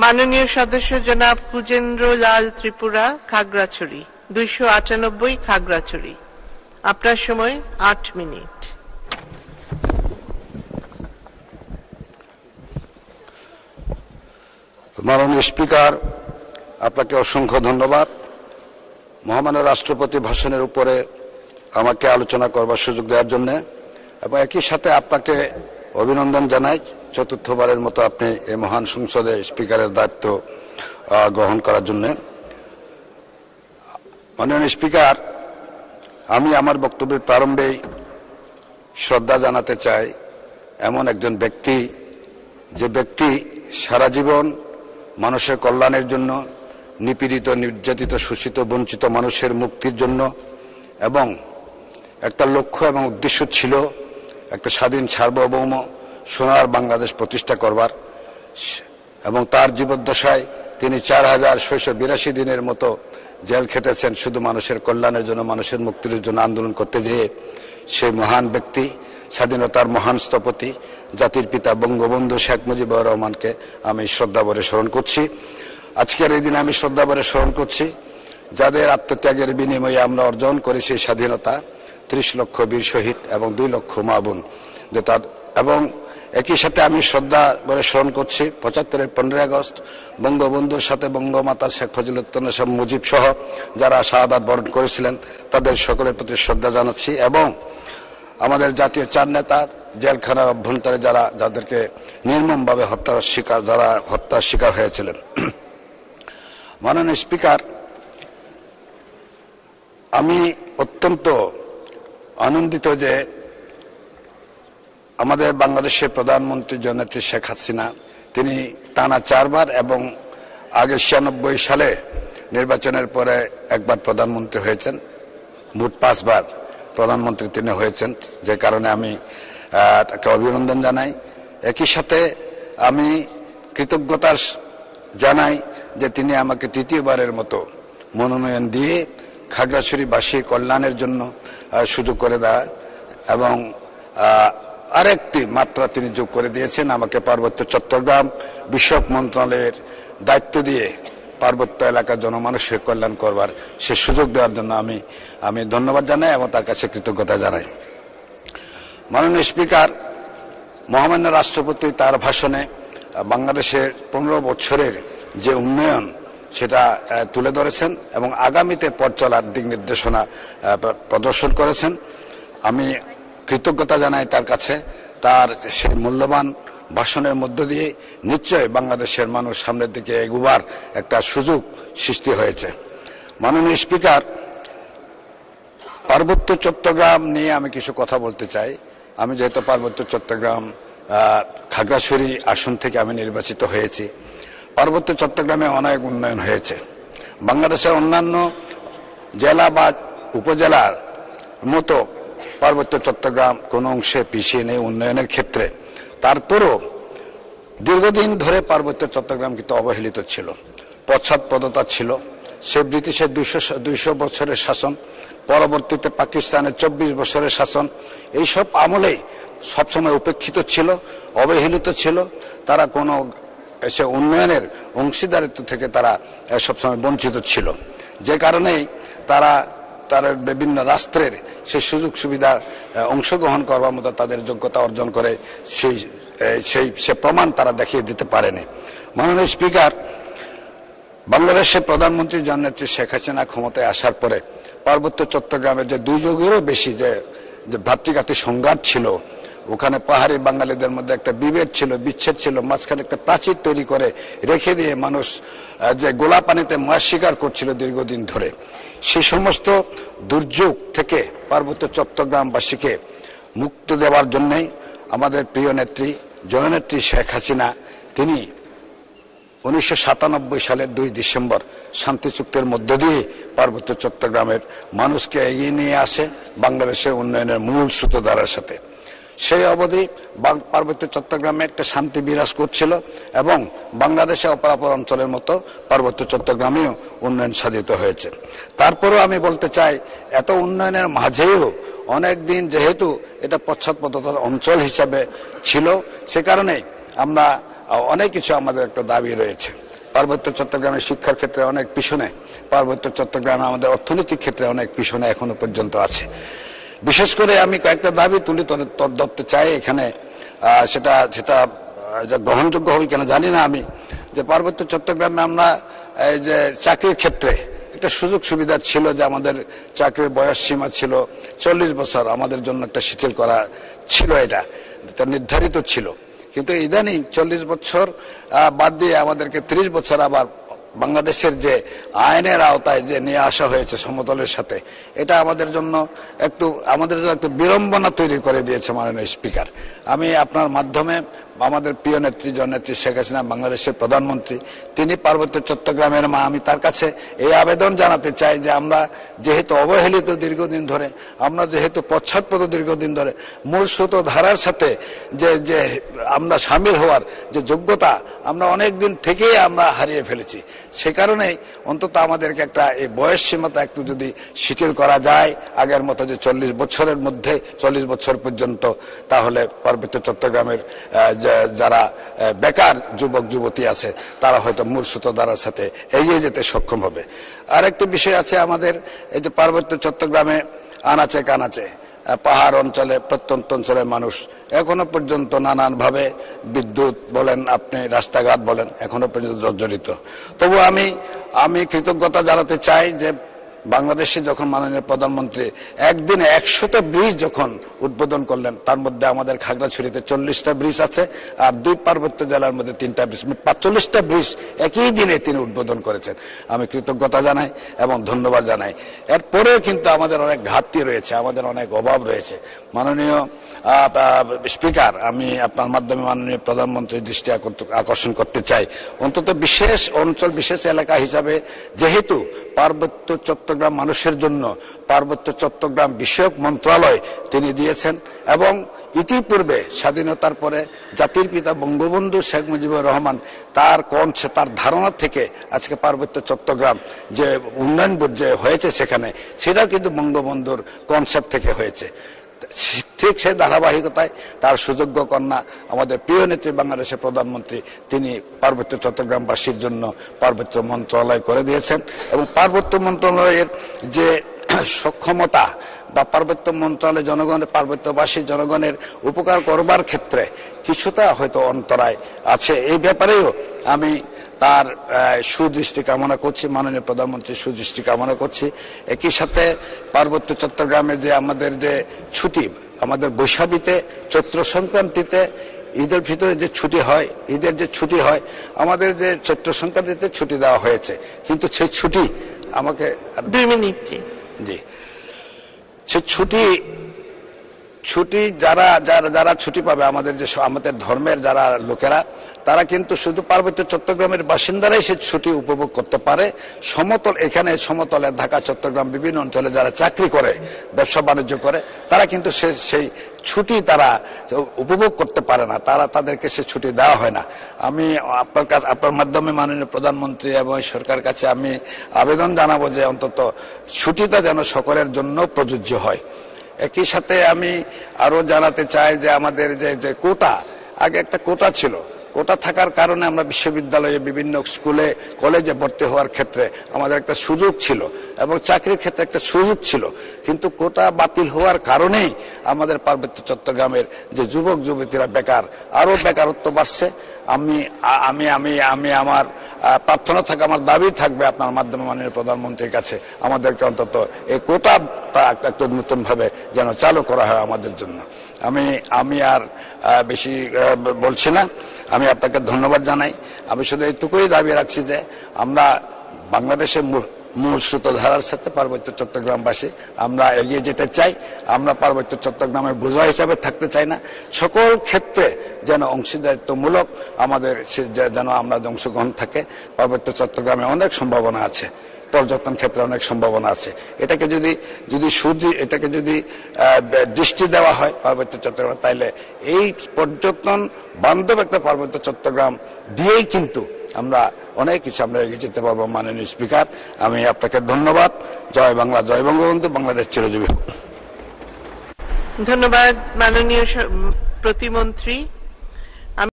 মাননীয় সদস্য জনাব কুজেন্দ্র লাল ত্রিপুরা, খাগড়াছড়ি, 298 খাগড়াছড়ি। আপনার সময় 8 মিনিট। মাননীয় স্পিকার, আপনাকে অসংখ্য ধন্যবাদ। মহামান্য রাষ্ট্রপতি ভাষণের উপরে আমাকে আলোচনা করবার সুযোগ দেওয়ার জন্য, এবং একই সাথে আপনাকে অভিনন্দন জানাই চতুর্থবারের মতো আপনি এই মহান সংসদে স্পিকারের দায়িত্ব গ্রহণ করার জন্য। মাননীয় স্পিকার, আমি আমার বক্তব্যের প্রারম্ভেই শ্রদ্ধা জানাতে চাই এমন একজন ব্যক্তি, যে ব্যক্তি সারা জীবন মানুষের কল্যাণের জন্য, নিপীড়িত, নির্যাতিত, শোষিত, বঞ্চিত মানুষের মুক্তির জন্য, এবং একটা লক্ষ্য এবং উদ্দেশ্য ছিল একটা স্বাধীন সার্বভৌম সোনার বাংলাদেশ প্রতিষ্ঠা করবার, এবং তার জীবদ্দশায় তিনি 4682 দিনের মতো জেল খেটেছেন শুধু মানুষের কল্যাণের জন্য, মানুষের মুক্তির জন্য আন্দোলন করতে যেয়ে। সেই মহান ব্যক্তি, স্বাধীনতার মহান স্থপতি, জাতির পিতা বঙ্গবন্ধু শেখ মুজিবুর রহমানকে আমি শ্রদ্ধাভরে স্মরণ করছি। আজকের এই দিনে আমি শ্রদ্ধাভরে স্মরণ করছি যাদের আত্মত্যাগের বিনিময়ে আমরা অর্জন করেছি স্বাধীনতা, 30 লক্ষ বীর শহীদ এবং 2 লক্ষ মা বোন। এবং একই সাথে আমি শ্রদ্ধাভরে স্মরণ করছি 75-এর 15 আগস্ট বঙ্গবন্ধুর সাথে বঙ্গমাতা শেখ ফজিলাতুন্নেসা মুজিব সহ যারা শাহাদাত বরণ করেছিলেন, তাদের সকলের প্রতি শ্রদ্ধা জানাচ্ছি। এবং আমাদের জাতীয় 4 নেতা জেলখানার অভ্যন্তরে যাদেরকে নির্মমভাবে হত্যার শিকার হয়েছিলেন। মাননীয় স্পিকার, আমি অত্যন্ত আনন্দিত যে আমাদের বাংলাদেশের প্রধানমন্ত্রী জননেত্রী শেখ হাসিনা, তিনি টানা 4 বার এবং আগে 96 সালে নির্বাচনের পরে একবার প্রধানমন্ত্রী হয়েছেন, মোট 5 বার প্রধানমন্ত্রী তিনি হয়েছেন, যে কারণে আমি তাকে অভিনন্দন জানাই। একই সাথে আমি কৃতজ্ঞতা জানাই যে তিনি আমাকে 3য়বারের মতো মনোনয়ন দিয়ে খাগড়াছড়িবাসীর কল্যাণের জন্য সুযোগ করে দেয়, এবং আরেকটি মাত্রা তিনি যোগ করে দিয়েছেন, আমাকে পার্বত্য চট্টগ্রাম বিষয়ক মন্ত্রণালয়ের দায়িত্ব দিয়ে পার্বত্য এলাকার জনমানুষের কল্যাণ করবার সে সুযোগ দেওয়ার জন্য আমি ধন্যবাদ জানাই এবং তার কাছে কৃতজ্ঞতা জানাই। মাননীয় স্পিকার, মহামান্য রাষ্ট্রপতি তার ভাষণে বাংলাদেশের 15 বছরের যে উন্নয়ন সেটা তুলে ধরেছেন এবং আগামীতে পথ চলার দিক নির্দেশনা প্রদর্শন করেছেন। আমি কৃতজ্ঞতা জানাই তার কাছে। তার সেই মূল্যবান ভাষণের মধ্য দিয়ে নিশ্চয় বাংলাদেশের মানুষ সামনের দিকে এগোবার একটা সুযোগ সৃষ্টি হয়েছে। মাননীয় স্পিকার, পার্বত্য চট্টগ্রাম নিয়ে আমি কিছু কথা বলতে চাই। আমি যেহেতু পার্বত্য চট্টগ্রাম খাগড়াছড়ি আসন থেকে আমি নির্বাচিত হয়েছি, পার্বত্য চট্টগ্রামে অনেক উন্নয়ন হয়েছে। বাংলাদেশের অন্যান্য জেলা বা উপজেলার মতো পার্বত্য চট্টগ্রাম কোনো অংশে পিছিয়ে নেই উন্নয়নের ক্ষেত্রে। তারপরও দীর্ঘদিন ধরে পার্বত্য চট্টগ্রাম কিন্তু অবহেলিত ছিল, পশ্চাৎপদতা ছিল। সে ব্রিটিশের 200 বছরের শাসন, পরবর্তীতে পাকিস্তানের 24 বছরের শাসন, এইসব আমলেই সবসময় উপেক্ষিত ছিল, অবহেলিত ছিল। তারা কোনো সে উন্নয়নের অংশীদারিত্ব থেকে তারা সবসময় বঞ্চিত ছিল, যে কারণেই তারা বিভিন্ন রাষ্ট্রের সেই সুযোগ সুবিধা অংশগ্রহণ করবার মতো তাদের যোগ্যতা অর্জন করে সে প্রমাণ তারা দেখিয়ে দিতে পারেনি। মাননীয় স্পিকার, বাংলাদেশের প্রধানমন্ত্রী জননেত্রী শেখ হাসিনা ক্ষমতায় আসার পরে পার্বত্য চট্টগ্রামের যে 2 যুগেরও বেশি যে ভ্রাতৃঘাতী সংঘাত ছিল, ওখানে পাহাড়ি বাঙালিদের মধ্যে একটা বিভেদ ছিল, বিচ্ছেদ ছিল, মাঝখানে একটা প্রাচীর তৈরি করে রেখে দিয়ে মানুষ যে গোলা পানিতে মাছ শিকার করছিল দীর্ঘদিন ধরে, সেই সমস্ত দুর্যোগ থেকে পার্বত্য চট্টগ্রামবাসীকে মুক্ত দেওয়ার জন্যই আমাদের প্রিয় নেত্রী জননেত্রী শেখ হাসিনা তিনি 1997 সালের 2 ডিসেম্বর শান্তি চুক্তির মধ্য দিয়ে পার্বত্য চট্টগ্রামের মানুষকে এগিয়ে নিয়ে আসে বাংলাদেশের উন্নয়নের মূল সূত্রধারার সাথে। সেই অবধি পার্বত্য চট্টগ্রামে একটা শান্তি বিরাজ করছিল এবং বাংলাদেশে অপরাপর অঞ্চলের মতো পার্বত্য চট্টগ্রামেও উন্নয়ন সাধিত হয়েছে। তারপরেও আমি বলতে চাই, এত উন্নয়নের মাঝেও অনেক দিন যেহেতু এটা পশ্চাৎপদতা অঞ্চল হিসাবে ছিল, সে কারণে আমরা অনেক কিছু আমাদের একটা দাবি রয়েছে। পার্বত্য চট্টগ্রামের শিক্ষার ক্ষেত্রে অনেক পিছনে, পার্বত্য চট্টগ্রাম আমাদের অর্থনৈতিক ক্ষেত্রে অনেক পিছনে এখনো পর্যন্ত আছে। বিশেষ করে আমি কয়েকটা দাবি তুলে ধরতে চাই এখানে, সেটা গ্রহণযোগ্য হবে কিনা জানি না আমি, যে পার্বত্য চট্টগ্রামে আমরা এই যে চাকরির ক্ষেত্রে একটা সুযোগ সুবিধা ছিল, যে আমাদের চাকরির বয়স সীমা ছিল 40 বছর, আমাদের জন্য একটা শিথিল করা ছিল, এটা নির্ধারিত ছিল। কিন্তু ইদানিং 40 বছর বাদ দিয়ে আমাদেরকে 30 বছর আবার বাংলাদেশের যে আইনের আওতায় যে নিয়ে আসা হয়েছে সমতলের সাথে, এটা আমাদের জন্য একটু বিড়ম্বনা তৈরি করে দিয়েছে মাননীয় স্পিকার। আমি আপনার মাধ্যমে আমাদের প্রিয় নেত্রী জননেত্রী শেখ হাসিনা, বাংলাদেশের প্রধানমন্ত্রী, তিনি পার্বত্য চট্টগ্রামের মা, আমি তার কাছে এই আবেদন জানাতে চাই যে আমরা যেহেতু অবহেলিত দীর্ঘদিন ধরে, আমরা যেহেতু পশ্চাৎপদ দীর্ঘদিন ধরে, মূল স্রোত ধারার সাথে যে আমরা সামিল হওয়ার যে যোগ্যতা আমরা অনেক দিন থেকেই আমরা হারিয়ে ফেলেছি। সে কারণেই অন্তত আমাদেরকে একটা এই বয়স সীমাটা একটু যদি শিথিল করা যায় আগের মতো, যে 40 বছরের মধ্যে 40 বছর পর্যন্ত, তাহলে পার্বত্য চট্টগ্রামের যারা বেকার যুবক যুবতী আছে তারা হয়তো মূল স্রোতধারার সাথে এগিয়ে যেতে সক্ষম হবে। আর একটি বিষয় আছে আমাদের এই যে পার্বত্য চট্টগ্রামে আনাচে কানাচে পাহাড় অঞ্চলে, প্রত্যন্ত অঞ্চলের মানুষ এখনো পর্যন্ত নানানভাবে বিদ্যুৎ বলেন, আপনি রাস্তাঘাট বলেন, এখনো পর্যন্ত জর্জরিত। তবু আমি কৃতজ্ঞতা জানাতে চাই যে বাংলাদেশে যখন মাননীয় প্রধানমন্ত্রী একদিনে 100টা ব্রিজ যখন উদ্বোধন করলেন, তার মধ্যে আমাদের খাগড়াছড়িতে 40টা ব্রিজ আছে, আর 2 পার্বত্য জেলার মধ্যে 3টা ব্রিজ, 45টা ব্রিজ একই দিনে তিনি উদ্বোধন করেছেন। আমি কৃতজ্ঞতা জানাই এবং ধন্যবাদ জানাই। এরপরেও কিন্তু আমাদের অনেক ঘাটতি রয়েছে, আমাদের অনেক অভাব রয়েছে। মাননীয় স্পিকার, আমি আপনার মাধ্যমে মাননীয় প্রধানমন্ত্রীর দৃষ্টি আকর্ষণ করতে চাই, অন্তত বিশেষ অঞ্চল, বিশেষ এলাকা হিসাবে যেহেতু পার্বত্য চট্টগ্রাম মানুষের জন্য পার্বত্য চট্টগ্রাম বিষয়ক মন্ত্রণালয় তিনি দিয়েছেন, এবং ইতিপূর্বে স্বাধীনতার পরে জাতির পিতা বঙ্গবন্ধু শেখ মুজিবুর রহমান তার ধারণা থেকে আজকে পার্বত্য চট্টগ্রাম যে উন্নয়ন বোর্ড যে হয়েছে সেখানে, সেটা কিন্তু বঙ্গবন্ধুর কনসেপ্ট থেকে হয়েছে। ঠিক সেই ধারাবাহিকতায় তার সুযোগ্য কন্যা আমাদের প্রিয় নেত্রী বাংলাদেশের প্রধানমন্ত্রী, তিনি পার্বত্য চট্টগ্রামবাসীর জন্য পার্বত্য মন্ত্রণালয় করে দিয়েছেন, এবং পার্বত্য মন্ত্রণালয়ের যে সক্ষমতা বা পার্বত্য মন্ত্রণালয় পার্বত্যবাসী জনগণের উপকার করবার ক্ষেত্রে কিছুটা হয়তো অন্তরায় আছে। এই ব্যাপারেও আমি তার সুদৃষ্টি কামনা করছি, মাননীয় প্রধানমন্ত্রীর সুদৃষ্টি কামনা করছি। একই সাথে পার্বত্য চট্টগ্রামে যে আমাদের যে ছুটি, আমাদের বৈশাখীতে, চৈত্র সংক্রান্তিতে, ঈদের ভিতরে যে ছুটি হয়, ঈদের যে ছুটি হয়, আমাদের যে চৈত্র সংক্রান্তিতে ছুটি দেওয়া হয়েছে, কিন্তু সেই ছুটি আমাকে 2 মিনিট জি, সে ছুটি যারা ছুটি পাবে, আমাদের ধর্মের যারা লোকেরা, তারা কিন্তু শুধু পার্বত্য চট্টগ্রামের বাসিন্দারাই সে ছুটি উপভোগ করতে পারে। এখানে সমতলে ঢাকা, চট্টগ্রাম বিভিন্ন অঞ্চলে যারা চাকরি করে, ব্যবসা বাণিজ্য করে, তারা কিন্তু সেই ছুটি তারা উপভোগ করতে পারে না, তাদেরকে সে ছুটি দেওয়া হয় না। আমি আপনার মাধ্যমে মাননীয় প্রধানমন্ত্রী এবং সরকারের কাছে আমি আবেদন জানাবো যে অন্তত ছুটিটা যেন সকলের জন্য প্রযোজ্য হয়। একই সাথে আমি আরো জানাতে চাই যে আমাদের যে কোটা, আগে একটা কোটা ছিল, কোটা থাকার কারণে আমরা বিশ্ববিদ্যালয়ে, বিভিন্ন স্কুলে, কলেজে ভর্তি হওয়ার ক্ষেত্রে আমাদের একটা সুযোগ ছিল, এবং চাকরির ক্ষেত্রে একটা সুযোগ ছিল। কিন্তু কোটা বাতিল হওয়ার কারণেই আমাদের পার্বত্য চট্টগ্রামের যে যুবক যুবতীরা বেকার, আরো বেকারত্ব বাড়ছে। আমি আমার প্রার্থনা থাকে, আমার দাবি থাকবে আপনার মাধ্যমে মাননীয় প্রধানমন্ত্রীর কাছে, আমাদেরকে অন্তত এই কোটা একটু নতুন ভাবে যেন চালু করা হয় আমাদের জন্য। আমি আর বেশি বলছি না, আমি আপনাকে ধন্যবাদ জানাই। আমি শুধু এইটুকুই দাবি রাখছি যে আমরা বাংলাদেশের মূল স্রোতধারার সাথে পার্বত্য চট্টগ্রামবাসী আমরা এগিয়ে যেতে চাই। আমরা পার্বত্য চট্টগ্রামের বোঝা হিসাবে থাকতে চাই না। সকল ক্ষেত্রে যেন অংশীদারিত্বমূলক আমাদের যেন আমরা অংশগ্রহণ থাকে। পার্বত্য চট্টগ্রামে অনেক সম্ভাবনা আছে, পর্যটন ক্ষেত্রে অনেক সম্ভাবনা আছে। এটাকে যদি দৃষ্টি দেওয়া হয় পার্বত্য চট্টগ্রাম, তাইলে এই পর্যটন বান্ধব একটা পার্বত্য চট্টগ্রাম দিয়েই কিন্তু আমরা অনেক কিছু আমরা এগিয়ে যেতে পারবো। মাননীয় স্পিকার, আমি আপনাকে ধন্যবাদ। জয় বাংলা, জয় বঙ্গবন্ধু, বাংলাদেশ চিরজীবী হোক। ধন্যবাদ মাননীয় প্রতিমন্ত্রী।